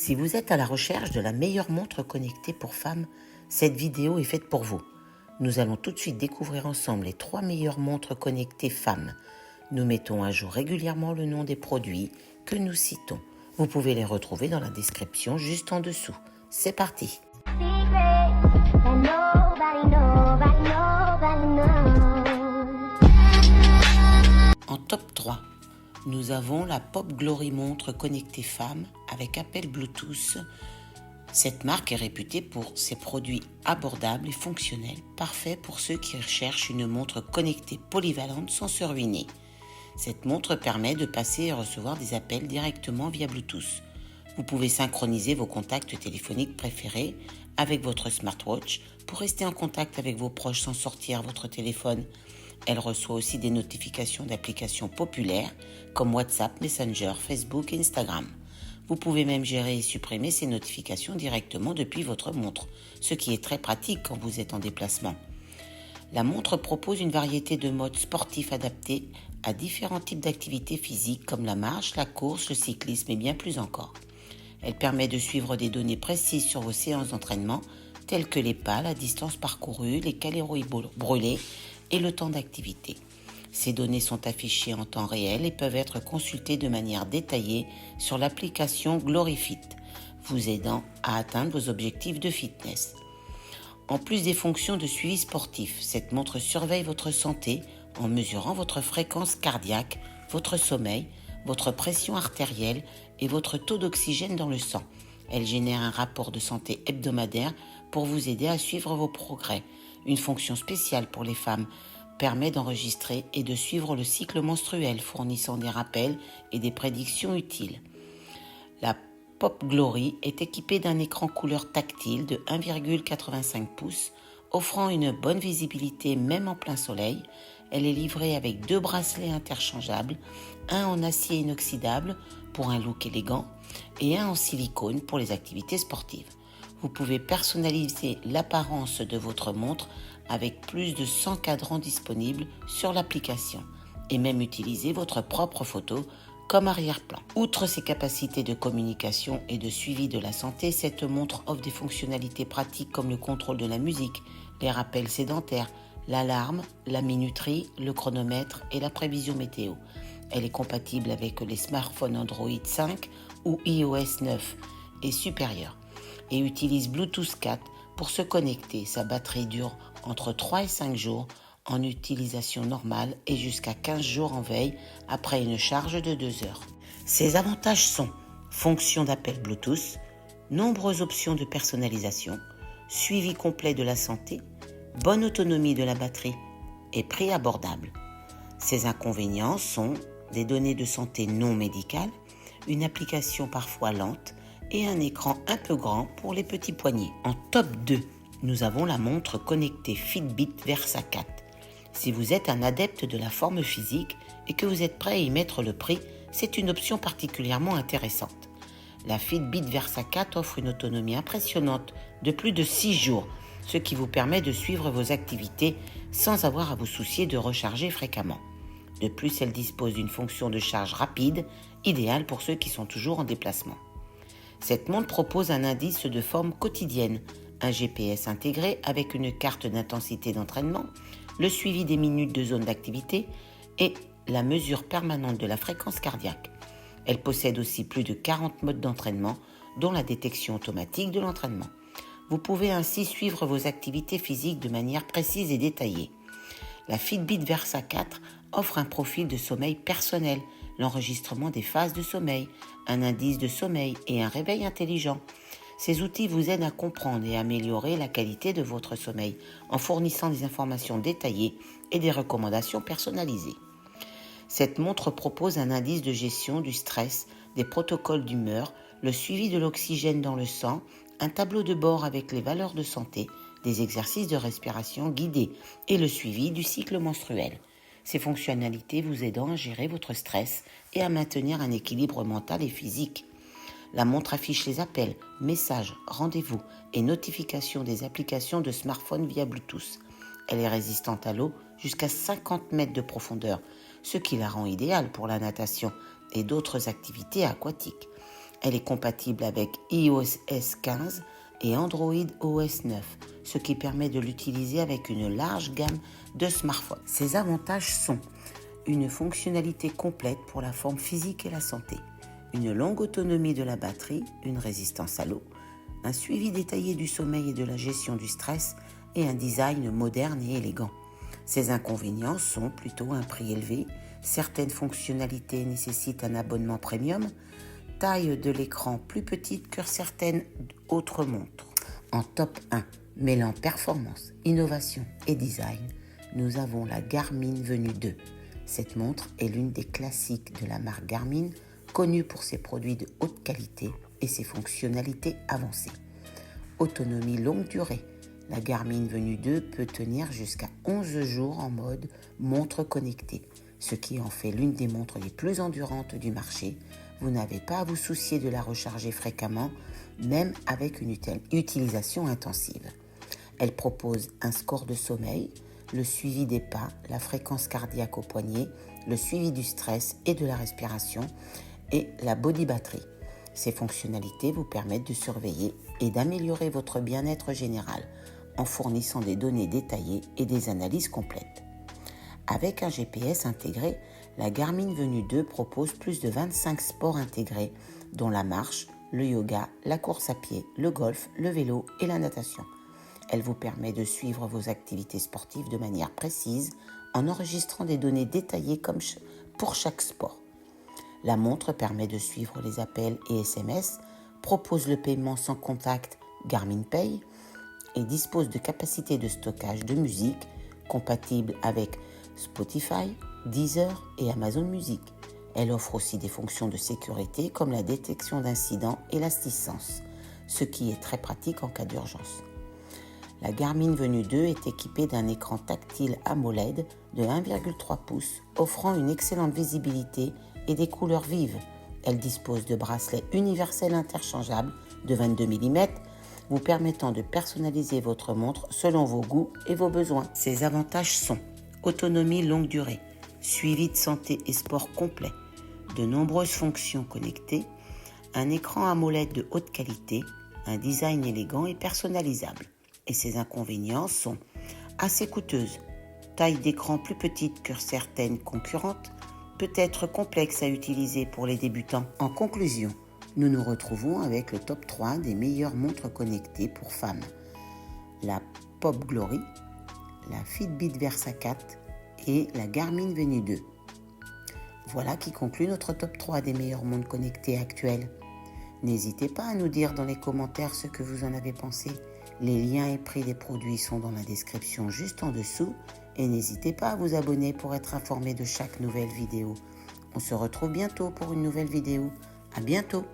Si vous êtes à la recherche de la meilleure montre connectée pour femmes, cette vidéo est faite pour vous. Nous allons tout de suite découvrir ensemble les 3 meilleures montres connectées femmes. Nous mettons à jour régulièrement le nom des produits que nous citons. Vous pouvez les retrouver dans la description juste en dessous. C'est parti! En top 3, nous avons la Pop Glory montre connectée femme avec appel Bluetooth. Cette marque est réputée pour ses produits abordables et fonctionnels, parfaits pour ceux qui recherchent une montre connectée polyvalente sans se ruiner. Cette montre permet de passer et recevoir des appels directement via Bluetooth. Vous pouvez synchroniser vos contacts téléphoniques préférés avec votre smartwatch pour rester en contact avec vos proches sans sortir votre téléphone. Elle reçoit aussi des notifications d'applications populaires comme WhatsApp, Messenger, Facebook et Instagram. Vous pouvez même gérer et supprimer ces notifications directement depuis votre montre, ce qui est très pratique quand vous êtes en déplacement. La montre propose une variété de modes sportifs adaptés à différents types d'activités physiques comme la marche, la course, le cyclisme et bien plus encore. Elle permet de suivre des données précises sur vos séances d'entraînement telles que les pas, la distance parcourue, les calories brûlées et le temps d'activité. Ces données sont affichées en temps réel et peuvent être consultées de manière détaillée sur l'application GloryFit, vous aidant à atteindre vos objectifs de fitness. En plus des fonctions de suivi sportif, cette montre surveille votre santé en mesurant votre fréquence cardiaque, votre sommeil, votre pression artérielle et votre taux d'oxygène dans le sang. Elle génère un rapport de santé hebdomadaire pour vous aider à suivre vos progrès. Une fonction spéciale pour les femmes permet d'enregistrer et de suivre le cycle menstruel, fournissant des rappels et des prédictions utiles. La Pop Glory est équipée d'un écran couleur tactile de 1,85 pouces, offrant une bonne visibilité même en plein soleil. Elle est livrée avec 2 bracelets interchangeables, un en acier inoxydable pour un look élégant et un en silicone pour les activités sportives. Vous pouvez personnaliser l'apparence de votre montre avec plus de 100 cadrans disponibles sur l'application et même utiliser votre propre photo comme arrière-plan. Outre ses capacités de communication et de suivi de la santé, cette montre offre des fonctionnalités pratiques comme le contrôle de la musique, les rappels sédentaires, l'alarme, la minuterie, le chronomètre et la prévision météo. Elle est compatible avec les smartphones Android 5 ou iOS 9 et supérieur et utilise Bluetooth 4 pour se connecter. Sa batterie dure entre 3 et 5 jours en utilisation normale et jusqu'à 15 jours en veille après une charge de 2 heures. Ses avantages sont fonction d'appel Bluetooth, nombreuses options de personnalisation, suivi complet de la santé, bonne autonomie de la batterie et prix abordable. Ses inconvénients sont des données de santé non médicales, une application parfois lente et un écran un peu grand pour les petits poignets. En top 2, nous avons la montre connectée Fitbit Versa 4. Si vous êtes un adepte de la forme physique et que vous êtes prêt à y mettre le prix, c'est une option particulièrement intéressante. La Fitbit Versa 4 offre une autonomie impressionnante de plus de 6 jours, ce qui vous permet de suivre vos activités sans avoir à vous soucier de recharger fréquemment. De plus, elle dispose d'une fonction de charge rapide, idéale pour ceux qui sont toujours en déplacement. Cette montre propose un indice de forme quotidienne, un GPS intégré avec une carte d'intensité d'entraînement, le suivi des minutes de zone d'activité et la mesure permanente de la fréquence cardiaque. Elle possède aussi plus de 40 modes d'entraînement, dont la détection automatique de l'entraînement. Vous pouvez ainsi suivre vos activités physiques de manière précise et détaillée. La Fitbit Versa 4 offre un profil de sommeil personnel, l'enregistrement des phases de sommeil, un indice de sommeil et un réveil intelligent. Ces outils vous aident à comprendre et à améliorer la qualité de votre sommeil en fournissant des informations détaillées et des recommandations personnalisées. Cette montre propose un indice de gestion du stress, des protocoles d'humeur, le suivi de l'oxygène dans le sang, un tableau de bord avec les valeurs de santé, des exercices de respiration guidés et le suivi du cycle menstruel. Ces fonctionnalités vous aidant à gérer votre stress et à maintenir un équilibre mental et physique. La montre affiche les appels, messages, rendez-vous et notifications des applications de smartphone via Bluetooth. Elle est résistante à l'eau jusqu'à 50 mètres de profondeur, ce qui la rend idéale pour la natation et d'autres activités aquatiques. Elle est compatible avec iOS 15 et Android OS 9, ce qui permet de l'utiliser avec une large gamme de smartphones. Ses avantages sont une fonctionnalité complète pour la forme physique et la santé, une longue autonomie de la batterie, une résistance à l'eau, un suivi détaillé du sommeil et de la gestion du stress et un design moderne et élégant. Ses inconvénients sont plutôt un prix élevé, certaines fonctionnalités nécessitent un abonnement premium, taille de l'écran plus petite que certaines autres montres. En top 1, mêlant performance, innovation et design, nous avons la Garmin Venue 2. Cette montre est l'une des classiques de la marque Garmin, connue pour ses produits de haute qualité et ses fonctionnalités avancées. Autonomie longue durée. La Garmin Venue 2 peut tenir jusqu'à 11 jours en mode montre connectée, ce qui en fait l'une des montres les plus endurantes du marché. Vous n'avez pas à vous soucier de la recharger fréquemment, même avec une utilisation intensive. Elle propose un score de sommeil, le suivi des pas, la fréquence cardiaque au poignet, le suivi du stress et de la respiration et la body battery. Ces fonctionnalités vous permettent de surveiller et d'améliorer votre bien-être général en fournissant des données détaillées et des analyses complètes. Avec un GPS intégré, la Garmin Venue 2 propose plus de 25 sports intégrés, dont la marche, le yoga, la course à pied, le golf, le vélo et la natation. Elle vous permet de suivre vos activités sportives de manière précise en enregistrant des données détaillées comme pour chaque sport. La montre permet de suivre les appels et SMS, propose le paiement sans contact Garmin Pay et dispose de capacités de stockage de musique compatibles avec Spotify, Deezer et Amazon Music. Elle offre aussi des fonctions de sécurité comme la détection d'incidents et l'assistance, ce qui est très pratique en cas d'urgence. La Garmin Venue 2 est équipée d'un écran tactile AMOLED de 1,3 pouces, offrant une excellente visibilité et des couleurs vives. Elle dispose de bracelets universels interchangeables de 22 mm, vous permettant de personnaliser votre montre selon vos goûts et vos besoins. Ses avantages sont autonomie longue durée, suivi de santé et sport complet, de nombreuses fonctions connectées, un écran AMOLED de haute qualité, un design élégant et personnalisable. Et ses inconvénients sont assez coûteuses, taille d'écran plus petite que certaines concurrentes, peut être complexe à utiliser pour les débutants. En conclusion, nous nous retrouvons avec le top 3 des meilleures montres connectées pour femmes. La Pop Glory, la Fitbit Versa 4 et la Garmin Venue 2. Voilà qui conclut notre top 3 des meilleures montres connectées actuelles. N'hésitez pas à nous dire dans les commentaires ce que vous en avez pensé. Les liens et prix des produits sont dans la description juste en dessous et n'hésitez pas à vous abonner pour être informé de chaque nouvelle vidéo. On se retrouve bientôt pour une nouvelle vidéo. À bientôt!